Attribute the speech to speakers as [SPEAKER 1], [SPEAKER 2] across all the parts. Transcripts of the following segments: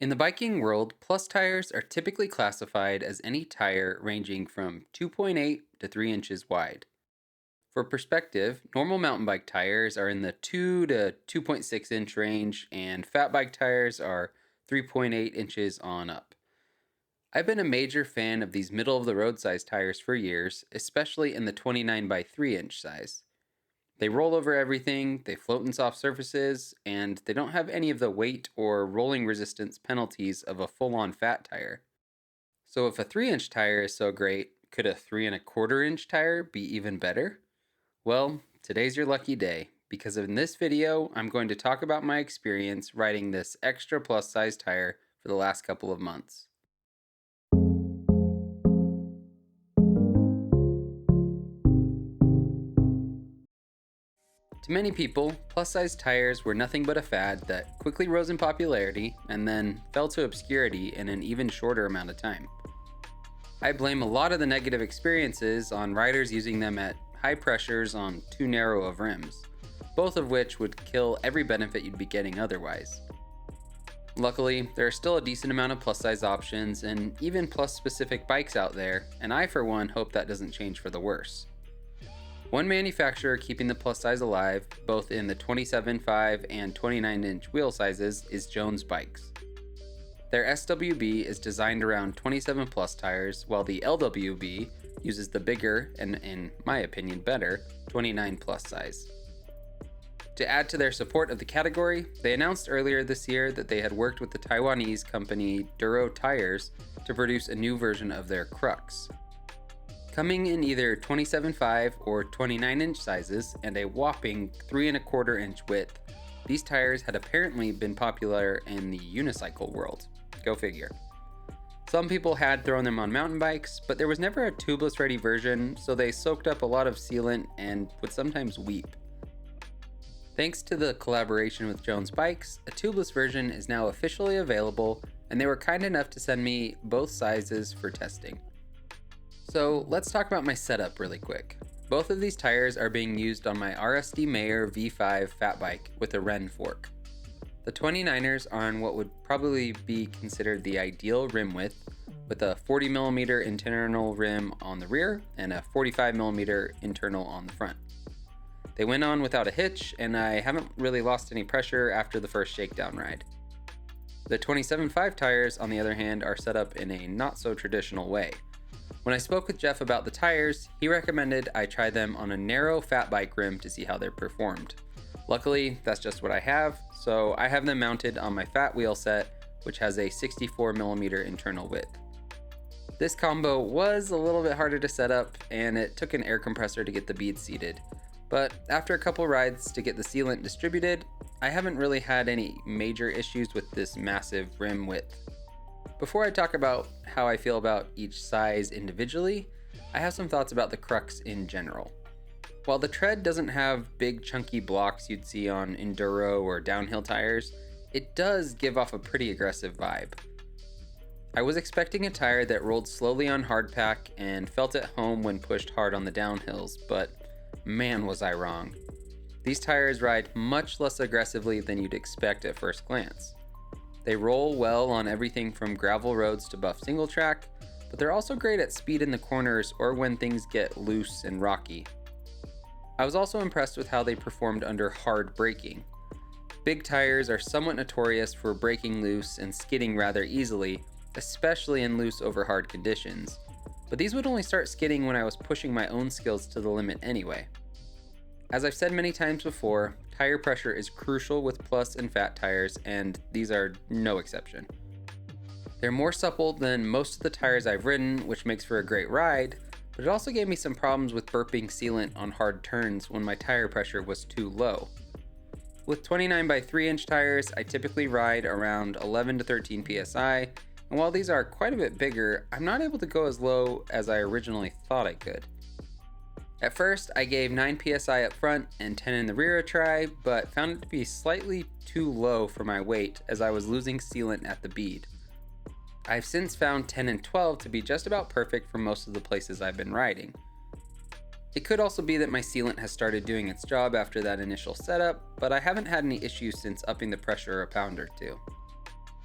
[SPEAKER 1] In the biking world, plus tires are typically classified as any tire ranging from 2.8 to 3 inches wide. For perspective, normal mountain bike tires are in the 2 to 2.6 inch range, and fat bike tires are 3.8 inches on up. I've been a major fan of these middle of the road size tires for years, especially in the 29 by 3 inch size. They roll over everything, they float in soft surfaces, and they don't have any of the weight or rolling resistance penalties of a full on fat tire. So if a 3 inch tire is so great, could a 3.25 inch tire be even better? Well, today's your lucky day, because in this video, I'm going to talk about my experience riding this extra plus size tire for the last couple of months. To many people, plus-size tires were nothing but a fad that quickly rose in popularity and then fell to obscurity in an even shorter amount of time. I blame a lot of the negative experiences on riders using them at high pressures on too narrow of rims, both of which would kill every benefit you'd be getting otherwise. Luckily, there are still a decent amount of plus-size options and even plus-specific bikes out there, and I for one hope that doesn't change for the worse. One manufacturer keeping the plus size alive, both in the 27.5 and 29-inch wheel sizes, is Jones Bikes. Their SWB is designed around 27 plus tires, while the LWB uses the bigger, and in my opinion better, 29 plus size. To add to their support of the category, they announced earlier this year that they had worked with the Taiwanese company Duro Tires to produce a new version of their Crux. Coming in either 27.5 or 29-inch sizes and a whopping 3.25-inch width, these tires had apparently been popular in the unicycle world. Go figure. Some people had thrown them on mountain bikes, but there was never a tubeless ready version, so they soaked up a lot of sealant and would sometimes weep. Thanks to the collaboration with Jones Bikes, a tubeless version is now officially available, and they were kind enough to send me both sizes for testing. So let's talk about my setup really quick. Both of these tires are being used on my RSD Mayer V5 fat bike with a Ren fork. The 29ers are on what would probably be considered the ideal rim width, with a 40mm internal rim on the rear and a 45mm internal on the front. They went on without a hitch, and I haven't really lost any pressure after the first shakedown ride. The 27.5 tires, on the other hand, are set up in a not so traditional way. When I spoke with Jeff about the tires, he recommended I try them on a narrow fat bike rim to see how they performed. Luckily, that's just what I have, so I have them mounted on my fat wheel set, which has a 64mm internal width. This combo was a little bit harder to set up, and it took an air compressor to get the beads seated. But after a couple rides to get the sealant distributed, I haven't really had any major issues with this massive rim width. Before I talk about how I feel about each size individually, I have some thoughts about the Crux in general. While the tread doesn't have big chunky blocks you'd see on enduro or downhill tires, it does give off a pretty aggressive vibe. I was expecting a tire that rolled slowly on hardpack and felt at home when pushed hard on the downhills, but man was I wrong. These tires ride much less aggressively than you'd expect at first glance. They roll well on everything from gravel roads to buff single track, but they're also great at speed in the corners or when things get loose and rocky. I was also impressed with how they performed under hard braking. Big tires are somewhat notorious for breaking loose and skidding rather easily, especially in loose over hard conditions, but these would only start skidding when I was pushing my own skills to the limit anyway. As I've said many times before, tire pressure is crucial with plus and fat tires, and these are no exception. They're more supple than most of the tires I've ridden, which makes for a great ride, but it also gave me some problems with burping sealant on hard turns when my tire pressure was too low. With 29 by 3 inch tires, I typically ride around 11 to 13 psi, and while these are quite a bit bigger, I'm not able to go as low as I originally thought I could. At first, I gave 9 psi up front and 10 in the rear a try, but found it to be slightly too low for my weight as I was losing sealant at the bead. I've since found 10 and 12 to be just about perfect for most of the places I've been riding. It could also be that my sealant has started doing its job after that initial setup, but I haven't had any issues since upping the pressure a pound or two.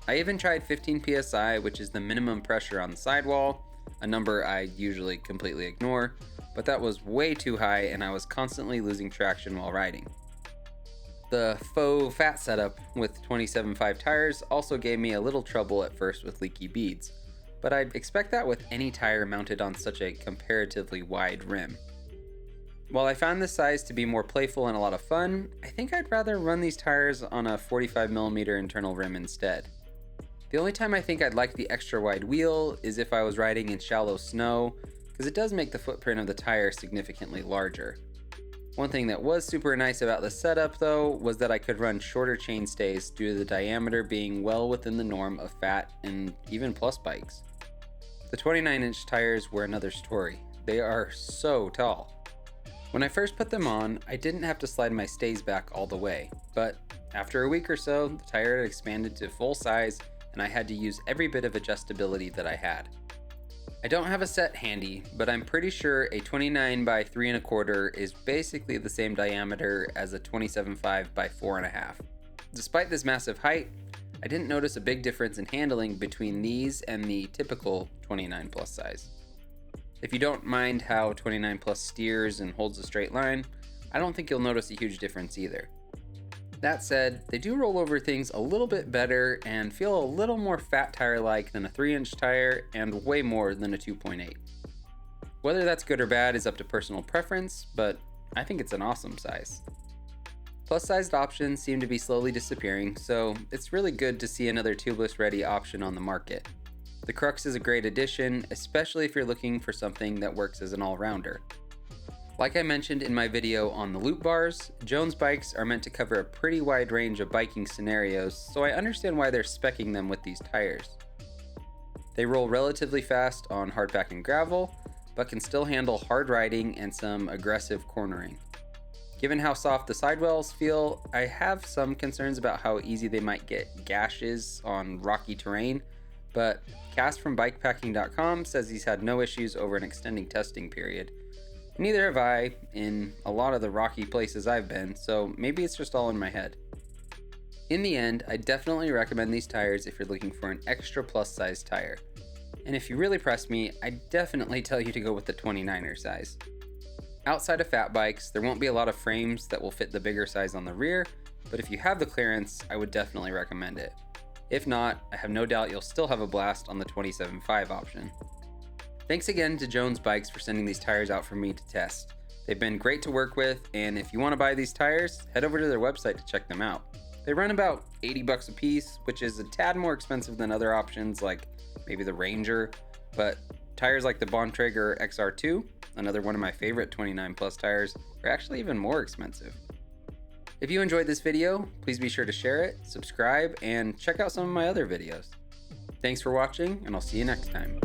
[SPEAKER 1] I even tried 15 psi, which is the minimum pressure on the sidewall, a number I usually completely ignore, but that was way too high and I was constantly losing traction while riding. The faux fat setup with 27.5 tires also gave me a little trouble at first with leaky beads, but I'd expect that with any tire mounted on such a comparatively wide rim. While I found this size to be more playful and a lot of fun, I think I'd rather run these tires on a 45mm internal rim instead. The only time I think I'd like the extra wide wheel is if I was riding in shallow snow, because it does make the footprint of the tire significantly larger. One thing that was super nice about the setup though was that I could run shorter chainstays due to the diameter being well within the norm of fat and even plus bikes. The 29-inch tires were another story. They are so tall. When I first put them on, I didn't have to slide my stays back all the way, but after a week or so, the tire had expanded to full size and I had to use every bit of adjustability that I had. I don't have a set handy, but I'm pretty sure a 29 by 3 1/4 is basically the same diameter as a 27.5 by 4 1/2. Despite this massive height, I didn't notice a big difference in handling between these and the typical 29 plus size. If you don't mind how 29 plus steers and holds a straight line, I don't think you'll notice a huge difference either. That said, they do roll over things a little bit better and feel a little more fat tire-like than a 3-inch tire and way more than a 2.8. Whether that's good or bad is up to personal preference, but I think it's an awesome size. Plus-sized options seem to be slowly disappearing, so it's really good to see another tubeless ready option on the market. The Crux is a great addition, especially if you're looking for something that works as an all-rounder. Like I mentioned in my video on the loop bars, Jones bikes are meant to cover a pretty wide range of biking scenarios, so I understand why they're speccing them with these tires. They roll relatively fast on hardpack and gravel, but can still handle hard riding and some aggressive cornering. Given how soft the sidewalls feel, I have some concerns about how easy they might get gashes on rocky terrain, but Cass from bikepacking.com says he's had no issues over an extending testing period. Neither have I in a lot of the rocky places I've been, so maybe it's just all in my head. In the end, I definitely recommend these tires if you're looking for an extra plus size tire. And if you really press me, I definitely tell you to go with the 29er size. Outside of fat bikes, there won't be a lot of frames that will fit the bigger size on the rear, but if you have the clearance, I would definitely recommend it. If not, I have no doubt you'll still have a blast on the 27.5 option. Thanks again to Jones Bikes for sending these tires out for me to test. They've been great to work with, and if you want to buy these tires, head over to their website to check them out. They run about $80 a piece, which is a tad more expensive than other options like maybe the Ranger, but tires like the Bontrager XR2, another one of my favorite 29 plus tires, are actually even more expensive. If you enjoyed this video, please be sure to share it, subscribe, and check out some of my other videos. Thanks for watching, and I'll see you next time.